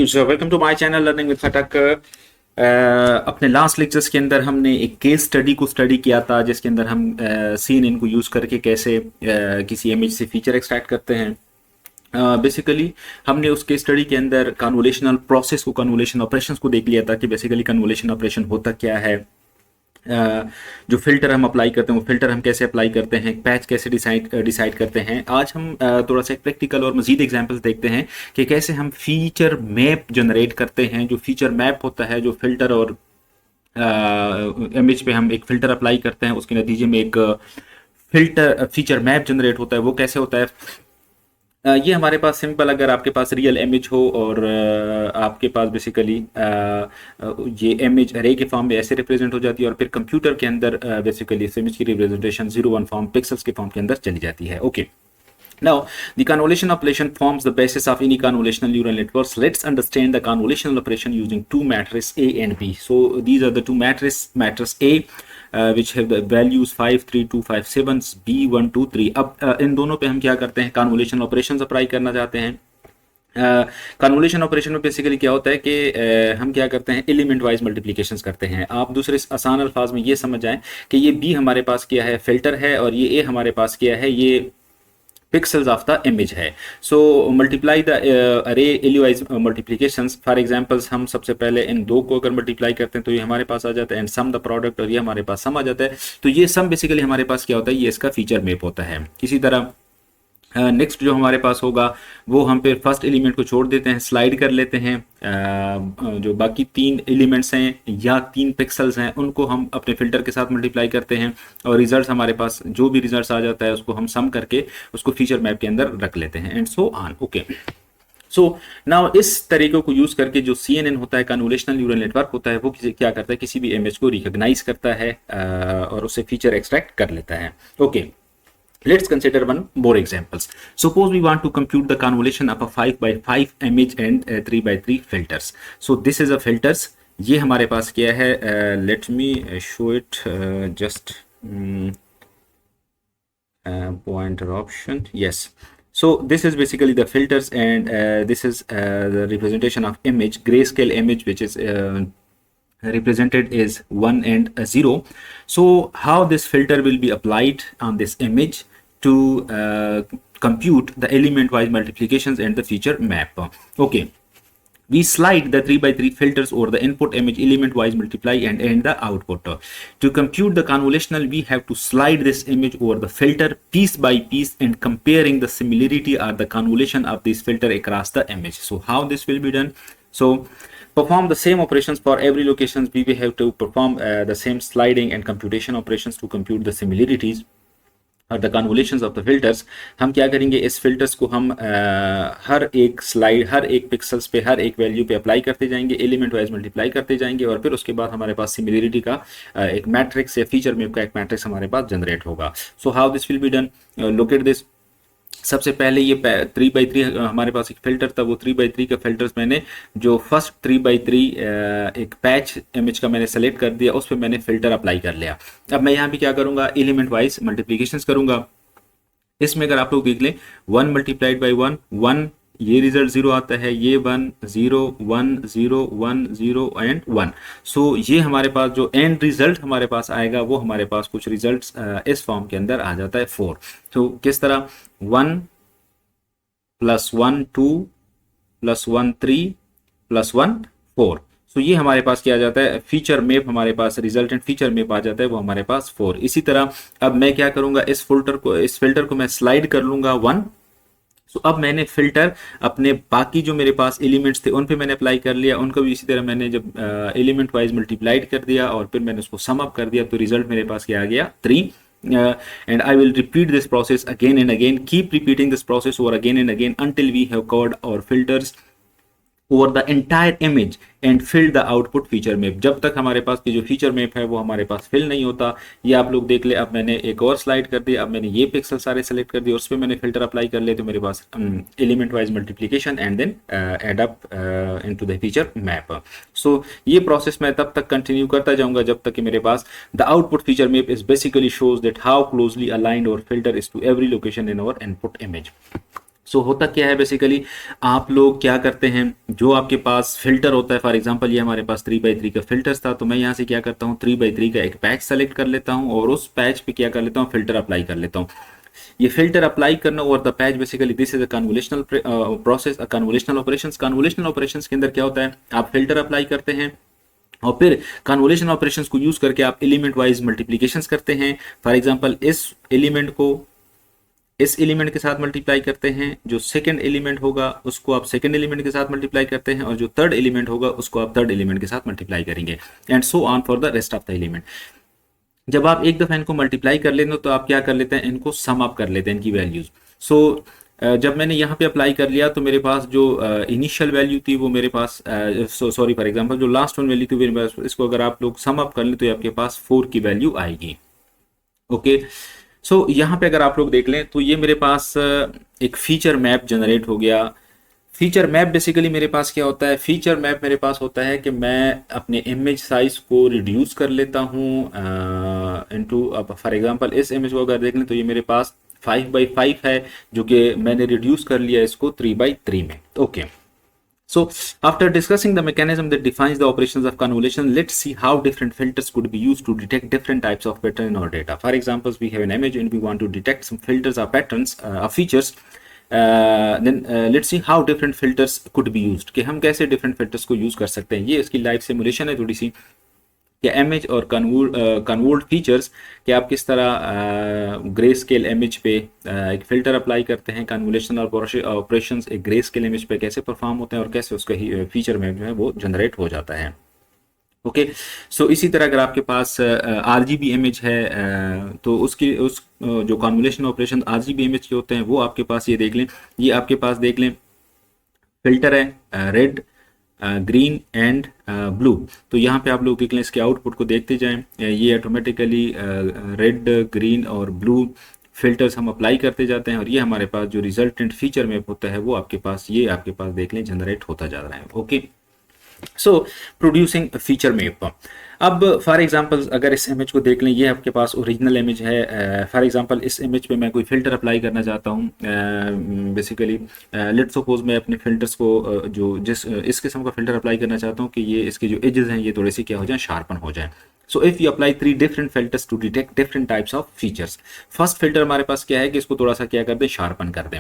User, welcome to my channel learning with Khatak. अपने last lectures के अंदर हमने एक केस स्टडी को स्टडी किया था, जिसके अंदर हम सीएनएन को यूज़ करके कैसे किसी इमेज से फीचर एक्सट्रैक्ट करते हैं। बेसिकली हमने उस केस स्टडी के अंदर कन्वोल्यूशनल प्रोसेस को, कन्वोल्यूशन ऑपरेशंस को देख लिया था कि बेसिकली कन्वोल्यूशन ऑपरेशन होता क्या है, जो फिल्टर हम अप्लाई करते हैं वो फिल्टर हम कैसे अप्लाई करते हैं, पैच कैसे डिसाइड करते हैं। आज हम थोड़ा सा एक प्रैक्टिकल और मजीद एग्जांपल्स देखते हैं कि कैसे हम फीचर मैप जनरेट करते हैं। जो फीचर मैप होता है, जो फिल्टर और इमेज पे हम एक फिल्टर अप्लाई करते हैं, उसके नतीजे में एक फीचर मैप जनरेट होता है। वो कैसे होता है, ये हमारे पास सिंपल, अगर आपके पास रियल इमेज हो और आपके पास बेसिकली ये इमेज अरे के फॉर्म में ऐसे रिप्रेजेंट हो जाती है और फिर कंप्यूटर के अंदर बेसिकली इस इमेज की रिप्रेजेंटेशन 01 फॉर्म, पिक्सेल्स के फॉर्म के अंदर चली जाती है। Okay, now the convolution operation forms the basis of any convolutional neural networks. Let's understand the convolutional operation using two matrices A and B. So these are the two matrices A which have the values 5 3 2 5 7, B 1 2 3. अब इन दोनों पे हम क्या करते हैं, convolution operations apply करना चाहते हैं। कन्वोल्यूशन ऑपरेशन में बेसिकली क्या होता है कि हम क्या करते हैं, एलिमेंट वाइज मल्टीप्लिकेशंस करते हैं। आप दूसरे आसान अल्फाज में ये समझ जाएं कि ये B हमारे पास क्या है, फिल्टर है, और ये A हमारे पास क्या है, ये पिक्सल्स ऑफ द इमेज है। सो मल्टीप्लाई द अरे एलिवाइज मल्टीप्लिकेशंस। फॉर एग्जांपल्स, हम सबसे पहले इन दो को अगर मल्टीप्लाई करते हैं तो ये हमारे पास आ जाता है, एंड सम द प्रोडक्ट, और ये हमारे पास सम आ जाता है। तो ये सम बेसिकली हमारे पास क्या होता है, ये इसका फीचर मैप होता है। इसी तरह नेक्स्ट जो हमारे पास होगा वो हम फिर फर्स्ट एलिमेंट को छोड़ देते हैं, स्लाइड कर लेते हैं। जो बाकी तीन एलिमेंट्स हैं या तीन पिक्सल्स हैं उनको हम अपने फिल्टर के साथ मल्टीप्लाई करते हैं, और रिजल्ट्स हमारे पास जो भी रिजल्ट्स आ जाता है उसको हम सम करके उसको फीचर मैप के अंदर रख लेते हैं, and so on. Okay, so now इस तरीके को यूज करके जो CNN होता है, कन्वोल्यूशनल न्यूरल नेटवर्क होता है, वो क्या करता है, किसी भी इमेज को रिकॉग्नाइज करता है और उससे फीचर एक्सट्रैक्ट कर लेता है। Okay, let's consider one more examples. Suppose we want to compute the convolution of a 5 by 5 image and 3 by 3 filters. So this is a filters. ये हमारे पास क्या है, let me show it just pointer option. Yes. So this is basically the filters, and this is the representation of image, grayscale image, which is represented is 1 and 0. So how this filter will be applied on this image to compute the element wise multiplications and the feature map. Okay, we slide the 3 by 3 filters over the input image element wise multiply and end the output. To compute the convolutional, we have to slide this image over the filter piece by piece and comparing the similarity or the convolution of this filter across the image. So how this will be done? So perform the same operations for every locations. We will have to perform the same sliding and computation operations to compute the similarities और the convolutions of the filters. हम क्या करेंगे, इस filters को हम हर एक slide, हर एक pixels पे, हर एक वैल्यू पे अप्लाई करते जाएंगे, एलिमेंट वाइज मल्टीप्लाई करते जाएंगे, और फिर उसके बाद हमारे पास सिमिलरिटी का एक मैट्रिक्स या फीचर मैप का एक मैट्रिक्स हमारे पास जनरेट होगा। So how this will be done, look at this. सबसे पहले ये 3 by 3 हमारे पास एक फिल्टर था, वो 3 by 3 का फिल्टर्स मैंने जो फर्स्ट 3 by 3 एक पैच इमेज का मैंने सेलेक्ट कर दिया, उस पर मैंने फिल्टर अप्लाई कर लिया। अब मैं यहाँ भी क्या करूँगा, एलिमेंट वाइज मल्टीप्लिकेशंस करूँगा। इसमें अगर आप लोग देख लें, 1 मल्टीप्लाइड बाई 1 1, ये रिजल्ट 0 आता है, ये 1 0 1 0 1 0 एंड 1। सो ये हमारे पास जो एंड रिजल्ट हमारे पास आएगा वो हमारे पास कुछ रिजल्ट्स इस फॉर्म के अंदर आ जाता है 4। तो किस तरह, 1 प्लस 1 2 प्लस 1 3 प्लस 1 4। सो ये हमारे पास क्या आ जाता है, फीचर मैप हमारे पास, रिजल्टेंट फीचर मैप आ जाता है, वो हमारे पास 4। इसी तरह अब मैं क्या करूंगा, इस फिल्टर को मैं स्लाइड कर लूंगा 1। तो अब मैंने फिल्टर अपने बाकी जो मेरे पास एलिमेंट्स थे उन पे मैंने अप्लाई कर लिया, उनको भी इसी तरह मैंने जब एलिमेंट वाइज मल्टीप्लाइड कर दिया और फिर मैंने उसको सम अप कर दिया, तो रिजल्ट मेरे पास क्या आ गया, 3। And I will repeat this process again and again, keep repeating this process over again and again until we have covered our filters over the entire image and fill the output feature map। जब तक हमारे पास की जो feature map है वो हमारे पास fill नहीं होता। ये आप लोग देख ले, अब मैंने एक और स्लाइड कर दिया, अब मैंने ये पिक्सल सारे सेलेक्ट कर दिए, उस पर मैंने फिल्टर अप्लाई कर लिया, तो मेरे पास element wise multiplication and then add up into the feature map. So ये प्रोसेस मैं तब तक कंटिन्यू करता जाऊंगा जब तक कि मेरे पास the output feature map is basically shows that how closely aligned our filter is to every location in our input image. So होता क्या है बेसिकली, आप लोग क्या करते हैं, जो आपके पास फिल्टर होता है, फॉर एग्जांपल ये हमारे पास 3x3 का फिल्टर्स था, तो मैं यहाँ से क्या करता हूँ 3x3 का एक पैच सेलेक्ट कर लेता हूँ और उस पैच पे क्या कर लेता हूँ, फिल्टर अप्लाई कर लेता हूँ। ये फिल्टर अप्लाई करना over the patch, basically this is a convolutional process, a convolutional operations. Convolutional operations के अंदर क्या होता है, आप फिल्टर अप्लाई करते हैं और फिर कन्वोल्यूशन ऑपरेशंस को यूज करके आप एलिमेंट वाइज मल्टीप्लिकेशंस करते हैं। फॉर एग्जांपल इस एलिमेंट के साथ मल्टीप्लाई करते हैं, जो सेकंड एलिमेंट होगा उसको आप सेकंड एलिमेंट के साथ मल्टीप्लाई करते हैं, और जो थर्ड एलिमेंट होगा उसको आप थर्ड एलिमेंट के साथ मल्टीप्लाई करेंगे, and so on for the rest of the element. जब आप एक दफा इनको मल्टीप्लाई कर लेते हो तो आप क्या कर लेते हैं, इनको सम अप कर लेते हैं, इनकी वैल्यूज। सो जब मैंने यहाँ पे अप्लाई कर लिया तो मेरे पास जो इनिशियल वैल्यू थी वो मेरे पास, सॉरी फॉर एग्जांपल जो लास्ट वन वैल्यू थी मेरे पास, इसको अगर आप लोग सम अप कर लें तो ये आपके पास 4 की वैल्यू आएगी। ओके, सो यहाँ पे अगर आप लोग देख लें तो ये मेरे पास एक फीचर मैप जनरेट हो गया। फीचर मैप बेसिकली मेरे पास क्या होता है, फीचर मैप मेरे पास होता है कि मैं अपने इमेज साइज को रिड्यूस कर लेता हूँ इनटू, अब फॉर एग्जांपल इस इमेज को अगर देख लें तो ये मेरे पास 5x5 है, जो कि मैंने रिड्यूस कर लिया इसको 3x3 में। Okay, so after discussing the mechanism that defines the operations of convolution, let's see how different filters could be used to detect different types of pattern in our data. For example, we have an image and we want to detect some filters or patterns or features. Then let's see how different filters could be used, कि हम कैसे different filters को use कर सकते हैं। ये इसकी live simulation है थोड़ी सी, कि इमेज और कन्वोल्ड फीचर्स, कि आप किस तरह ग्रे स्केल इमेज पे एक फिल्टर अप्लाई करते हैं, कन्वोल्यूशन और ऑपरेशंस एक ग्रे स्केल इमेज पे कैसे परफॉर्म होते हैं और कैसे उसका ही फीचर में जो है वो जनरेट हो जाता है। ओके, सो इसी तरह अगर आपके पास आरजीबी इमेज है तो उसकी जो कन्वोल्यूशन ऑपरेशन आरजीबी इमेज के होते हैं वो आपके पास, ये देख लें, ये आपके पास देख लें फिल्टर है रेड, ग्रीन एंड ब्लू। तो यहाँ पे आप लोग देख लें, इसके आउटपुट को देखते जाएं, ये ऑटोमेटिकली रेड ग्रीन और ब्लू फिल्टर्स हम अप्लाई करते जाते हैं और ये हमारे पास जो रिजल्टेंट फीचर मैप होता है वो आपके पास, ये आपके पास देख लें जनरेट होता जा रहा है। ओके, सो प्रोड्यूसिंग फीचर मैप। अब फॉर एग्जांपल अगर इस इमेज को देख लें, ये आपके पास ओरिजिनल इमेज है। फॉर एग्जांपल इस इमेज पे मैं कोई फिल्टर अप्लाई करना चाहता हूँ, बेसिकली लेट्स सपोज मैं अपने फिल्टर्स को जो इस किस्म का फिल्टर अप्लाई करना चाहता हूँ कि ये इसके जो एजेस हैं ये थोड़े से क्या हो जाए, शार्पन हो जाए। So if you apply 3 different filters to detect different types of features. First filter हमारे पास क्या है कि इसको थोड़ा सा क्या कर दें, शार्पन कर दें।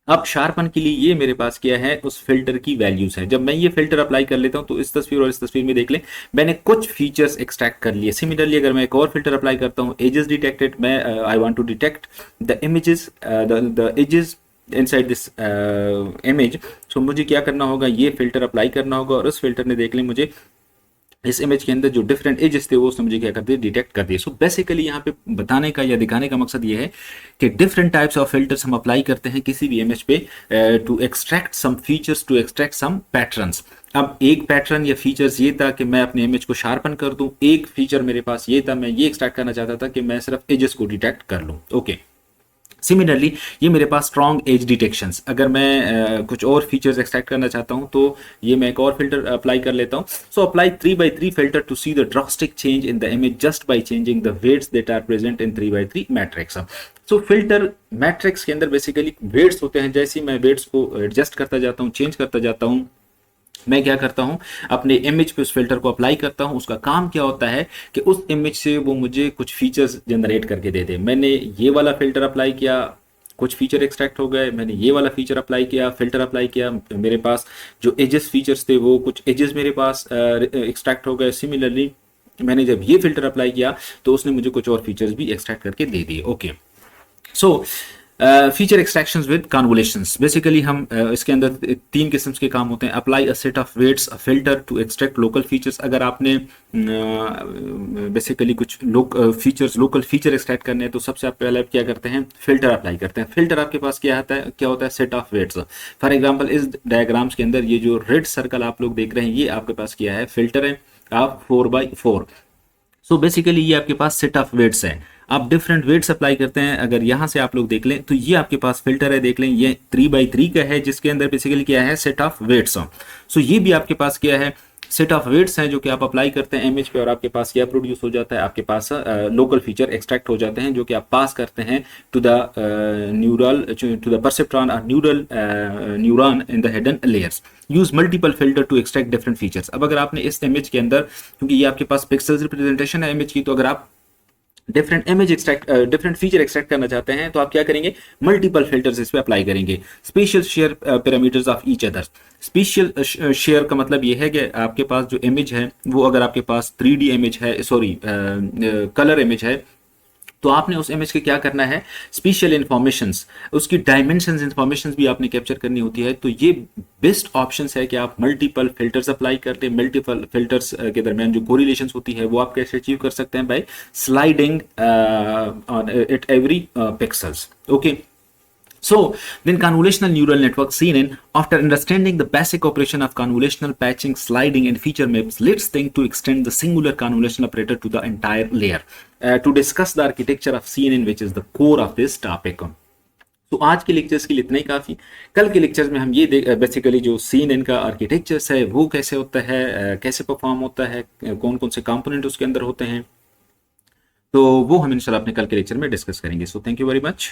अब शार्पन के लिए ये मेरे पास क्या है, उस फिल्टर की वैल्यूज है। जब मैं ये फिल्टर अप्लाई कर लेता हूं तो इस तस्वीर और इस तस्वीर में देख लें, मैंने कुछ फीचर्स एक्सट्रैक्ट कर लिए। सिमिलरली अगर मैं एक और फिल्टर अप्लाई करता हूं, एजेस डिटेक्टेड, मैं I want to detect the images, the edges inside this image. So मुझे क्या करना होगा, ये फिल्टर अप्लाई करना होगा और उस फिल्टर ने देख लें मुझे इस इमेज के अंदर जो डिफरेंट एजेस थे वो उसने मुझे क्या कर दिया, डिटेक्ट कर दिए। सो बेसिकली यहाँ पे बताने का या दिखाने का मकसद ये है कि डिफरेंट टाइप्स ऑफ फिल्टर्स हम अप्लाई करते हैं किसी भी इमेज पे to extract some features, to extract some patterns. अब एक पैटर्न या फीचर्स ये था कि मैं अपने इमेज को शार्पन कर दूं, एक फीचर मेरे पास ये था, मैं ये एक्सट्रैक्ट करना चाहता था कि मैं सिर्फ एजेस को डिटेक्ट कर लूँ। ओके, सिमिलरली ये मेरे पास स्ट्रॉन्ग एज डिटेक्शंस, अगर मैं कुछ और फीचर्स एक्सट्रैक्ट करना चाहता हूं तो ये मैं एक और फिल्टर अप्लाई कर लेता हूं। So apply 3x3 filter to see the drastic change in the image just by changing the weights that are present in 3x3 matrix. So filter matrix के अंदर बेसिकली वेट्स होते हैं, जैसे मैं वेट्स को एडजस्ट करता जाता हूँ, चेंज करता जाता हूँ, मैं क्या करता हूं अपने इमेज पे उस फिल्टर को अप्लाई करता हूं। उसका काम क्या होता है कि उस इमेज से वो मुझे कुछ फीचर्स जनरेट करके दे दे। मैंने ये वाला फिल्टर अप्लाई किया, कुछ फीचर एक्सट्रैक्ट हो गए, मैंने ये वाला फीचर अप्लाई किया, फिल्टर अप्लाई किया, मेरे पास जो एजेस फीचर्स थे वो कुछ एजेस मेरे पास एक्सट्रैक्ट हो गए। सिमिलरली मैंने जब ये फिल्टर अप्लाई किया तो उसने मुझे कुछ और फीचर्स भी एक्सट्रैक्ट करके दे दिए। Okay, so feature extractions with convolutions, basically हम इसके अंदर 3 किस्म के काम होते हैं। Apply a set of weights a filter to extract local features, अगर आपने बेसिकली कुछ लोकल फीचर एक्सट्रैक्ट करने हैं तो सबसे पहले क्या करते हैं, फिल्टर अप्लाई करते हैं। फिल्टर आपके पास क्या होता है, set of weights. For example इस डायग्राम्स के अंदर ये जो रेड सर्कल आप लोग देख रहे हैं ये आपके पास क्या है, फिल्टर है आप 4x4। सो बेसिकली ये आपके पास सेट ऑफ वेट्स है, आप डिफरेंट वेट्स अप्लाई करते हैं। अगर यहां से आप लोग देख लें तो ये आपके पास फिल्टर है, देख लें ये 3x3 का है जिसके अंदर बेसिकली क्या है, सेट ऑफ वेट्स। सो ये भी आपके पास क्या है, सेट ऑफ वेट्स हैं जो कि आप अप्लाई करते हैं इमेज पे और आपके पास यह प्रोड्यूस हो जाता है, आपके पास लोकल फीचर एक्सट्रैक्ट हो जाते हैं जो कि आप पास करते हैं to the neural to the perceptron और neural neuron in the hidden layers. Use multiple filter to extract different features. अब अगर आपने इस इमेज के अंदर, क्योंकि ये आपके पास पिक्सल्स रिप्रेजेंटेशन है इमेज की, तो अगर आप different image extract different feature extract करना चाहते हैं तो आप क्या करेंगे, मल्टीपल फिल्टर्स इस पे अप्लाई करेंगे। Special share parameters of each other. Special share का मतलब ये है कि आपके पास जो इमेज है वो अगर आपके पास 3D इमेज है, सॉरी कलर इमेज है, तो आपने उस इमेज के क्या करना है, स्पेशल इंफॉर्मेशंस, उसकी डायमेंशंस इंफॉर्मेशंस भी आपने कैप्चर करनी होती है। तो ये बेस्ट ऑप्शंस है कि आप मल्टीपल फिल्टर्स अप्लाई करते हैं। मल्टीपल फिल्टर्स के दरमियान जो कोरिलेशंस होती है वो आप कैसे अचीव कर सकते हैं, by sliding on at every pixels. Okay, so then convolutional neural network CNN, after understanding the basic operation of convolutional patching, sliding and feature maps, let's think to extend the singular convolutional operator to the entire layer. To discuss the architecture of CNN, which is the core of this topic. तो आज के lectures के लिए इतना ही काफ़ी। कल के lectures में हम ये बेसिकली जो CNN का आर्किटेक्चर्स है वो कैसे होता है, कैसे परफॉर्म होता है, कौन कौन से कंपोनेंट उसके अंदर होते हैं, तो वो हम इंशाल्लाह अपने कल के लेक्चर में डिस्कस करेंगे। So thank you very much.